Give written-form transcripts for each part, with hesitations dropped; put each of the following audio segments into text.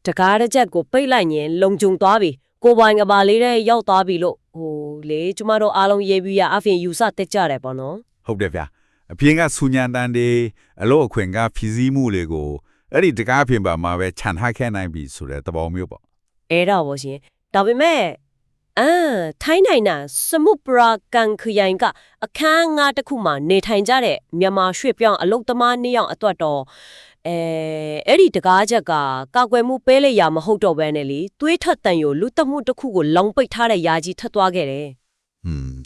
တကားတစ်ချက်ကိုပိတ်လိုက်ရင်လုံခြုံသွားပြီကိုပိုင်ကဘာလေးတဲ့ရောက်သွားပြီလို့လေကျမတို့အားလုံးရေးပြီးရအပြင်ယူဆတက်ကြတယ်ပေါ့နော်ဟုတ်တယ်ဗျာအပြင်ကဆူညံတန်တွေအလို့အခွင့်ကဖြည်းစည်းမှုတွေကိုအဲ့ဒီတကားပြင်ပါမှာပဲခြံထားခဲ့နိုင်ပြီဆိုတဲ့သဘောမျိုးပေါ့အဲ့ဒါပေါ့ရှင်ဒါပေမဲ့ထိုင်းနိုင်တာစမှုပရာကန်ခရိုင်ကအခန်းငါးတစ်ခုမှာနေထိုင်ကြတဲ့မြန်မာရွှေ့ပြောင်းအလုတ်သမားနှစ်ယောက်အတွက်တော့အဲ့ဒီတကားချက်ကကာကွယ်မှုပေးလိုက်ရမဟုတ်တော့ဘဲနဲ့လေသွေးထက်တန်ရိုလူတက်မှုတစ်ခုကိုလောင်ပိတ်ထားတဲ့ယာကြီးထပ်သွားခဲ့တယ်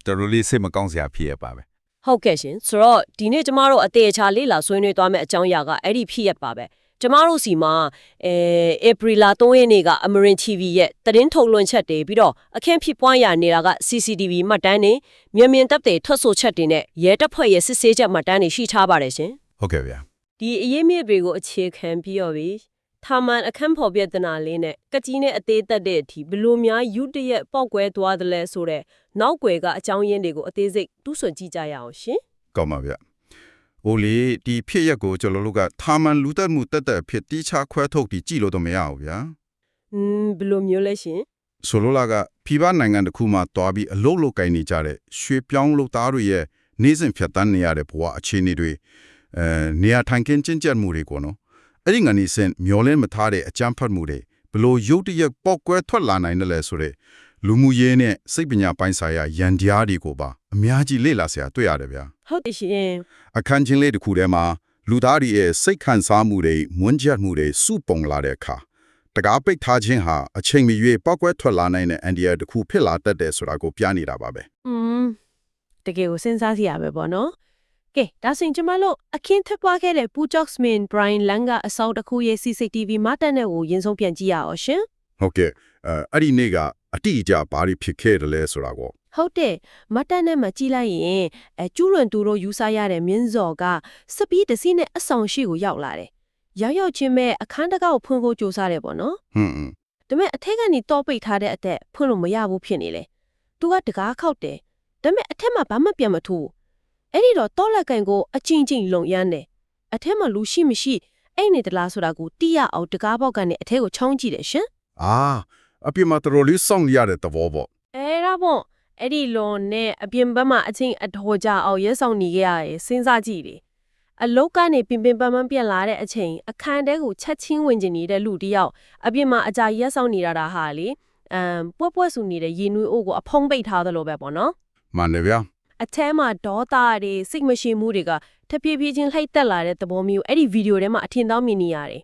တော်တော်လေးစိတ်မကောင်းစရာဖြစ်ရပါပဲဟုတ်ကဲ့ရှင်ဆိုတော့ဒီနေ့ကျမတို့အသေးအချာလေးလာဆွေးနွေးသွားမယ့်အကြောင်းအရာကအဲ့ဒီဖြစ်ရပါပဲကျမတို့စီမှာဧပြီလ3ရက်နေ့ကအမရင် TV ရဲ့သတင်းထုတ်လွှင့်ချက်တွေပြီးတော့အခင်းဖြစ်ပွားရနေတာက CCTV မှတ်တမ်းတွေမြင်တပ်တွေထွက်ဆိုချက်တွေနဲ့ရဲတပ်ဖွဲ့ရဲ့စစ်ဆေးချက်မှတ်တမ်းတွေရှိထားပါတယ်ရှင်ဟုတ်ကဲ့ဗျာဒီအရေးမြစ်တွေကိုအခြေခံပြီးတော့ထာမန်အခန်းဖော်ပြတနာလေးနဲ့ကကြီးနဲ့အသေးသက်တဲ့အထိဘလို့များယူတရက်ပောက်ကွဲသွားတယ်လဲဆိုတော့နောက်ွယ်ကအကြောင်းရင်းတွေကိုအသေးစိတ်တူးဆွကြည့်ကြရအောင်ရှင်ကောင်းပါဗျဟိုလေဒီဖြစ်ရက်ကိုကျွန်တော်တို့ကထာမန်လူသက်မှုတက်တက်ဖြစ်တိချခွဲထုတ်ပြီးကြည့်လို့တော့မရဘူးဗျာဘလို့မျိုးလဲရှင်ဆိုလိုလာကဖိဘနိုင်ငံတစ်ခုမှာတွားပြီးအလုတ်လုတ်ကိုင်းနေကြတဲ့ရွှေပြောင်းလုတ်သားတွေရဲ့နေ့စဉ်ဖြတ်တန်းနေရတဲ့ဘဝအခြေအနေတွေနေရာထိုင်ခင်းကျင့်ကြံမှုတွေကိုနော်အဲ့ဒီငနီစင်မျောလင်းမထားတဲ့အကြမ်းဖက်မှုတွေဘလို့ရုတ်တရက်ပောက်ကွဲထွက်လာနိုင်တယ်လဲဆိုတဲ့လူမှုရေးနဲ့စိတ်ပညာပိုင်းဆိုင်ရာရန်ကြားတွေကိုပါအများကြီးလေ့လာစရာတွေ့ရတယ်ဗျာဟုတ်တယ်ရှင်အခန်းချင်းလေးတစ်ခုထဲမှာလူသားတွေရဲ့စိတ်ခံစားမှုတွေမွန်းကြက်မှုတွေစုပုံလာတဲ့အခါတကားပိတ်ထားခြင်းဟာအချိန်မရွေးပောက်ကွဲထွက်လာနိုင်တဲ့အန်ဒီယာတစ်ခုဖြစ်လာတတ်တယ်ဆိုတာကိုပြနေတာပါပဲတကယ်ကိုစဉ်းစားစရာပဲပေါ့နော်ကဲဒါဆိုရင်ကျမတို့အခင်းထပ်ပွားခဲ့တဲ့ Pujoxmin Brian Lang ကအစောတစ်ခုရဲ့ CCTV မှတ်တမ်းတွေကိုရင်ဆုံးပြန်ကြည့်ရအောင်ရှင်ဟုတ်ကဲ့အဲ့ဒီနေ့ကအတိအကျဘာတွေဖြစ်ခဲ့တယ်လဲဆိုတာကိုဟုတ်တယ်မှတ်တမ်းနဲ့မှကြည့်လိုက်ရင်ကျူးလွန်သူတို့ယူဆရတဲ့မြင်းစော်ကစပီးတစ်စီးနဲ့အဆောင်ရှိကိုရောက်လာတယ်ရောက်ချင်းမဲ့အခန်းတကားကိုဖွင့်ဖို့ကြိုးစားတယ်ပေါ့နော်ဒါပေမဲ့အထက်ကနေတော့ပိတ်ထားတဲ့အတက်ဖွင့်လို့မရဘူးဖြစ်နေလေသူကတကားခောက်တယ်ဒါပေမဲ့အထက်မှာဘာမှပြန်မထိုးအဲ့ဒီတော့တော့လက်ကန်ကိုအချင်းချင်းလုံရမ်းတယ်အထက်မှာလူရှိမရှိအဲ့နေတလားဆိုတာကိုတိရအောင်တကားပေါက်ကနေအထက်ကိုချောင်းကြည့်တယ်ရှင်အပြင်မှာတော်လေးစောင့်ရတဲ့သဘောပေါ့အဲ့ဒါပေါ့အဲ့ဒီလွန်နဲ့အပြင်ဘက်မှာအချင်းအတော်ကြအောင်ရဲဆောင်နေခဲ့ရတယ်စဉ်းစားကြည့်လေအလုတ်ကနေပင်ပန်းပြန်လာတဲ့အချိန်အခန်းထဲကိုချက်ချင်းဝင်ကျင်နေတဲ့လူတယောက်အပြင်မှာအကြာရဲဆောင်နေတာဟာလေပွက်ဆူနေတဲ့ရေနွေးအိုးကိုအဖုံးပိတ်ထားသလိုပဲပေါ့နော်မှန်တယ်ဗျာအထဲမှာဒေါသတွေစိတ်မရှိမှုတွေကတပြေးပြေးချင်းလှိုက်တက်လာတဲ့သဘောမျိုးအဲ့ဒီဗီဒီယိုထဲမှာအထင်သောမြင်နေရတယ်